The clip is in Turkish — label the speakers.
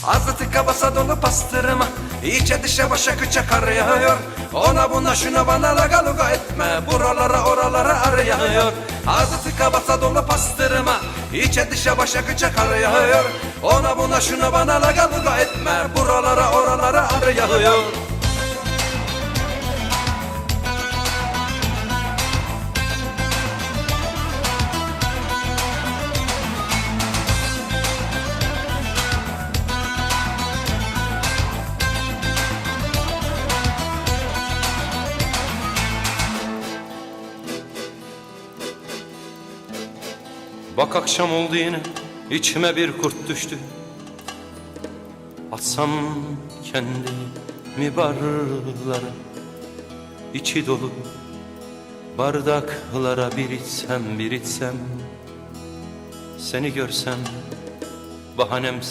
Speaker 1: Ağzı tıka basa dolu pastırma, içe dışa başa kıça kar yağıyor. Ona buna şuna bana laga luga etme, buralara oralara arıyor. Ağzı tıka basa dolu pastırma, içe dışa başa kıça kar yağıyor. Ona buna şuna bana laga luga etme, buralara oralara arıyor. Bak akşam oldu yine, içime bir kurt düştü. Atsam kendimi barlara, içi dolu bardaklara, bir içsem bir içsem. Seni görsem bahanem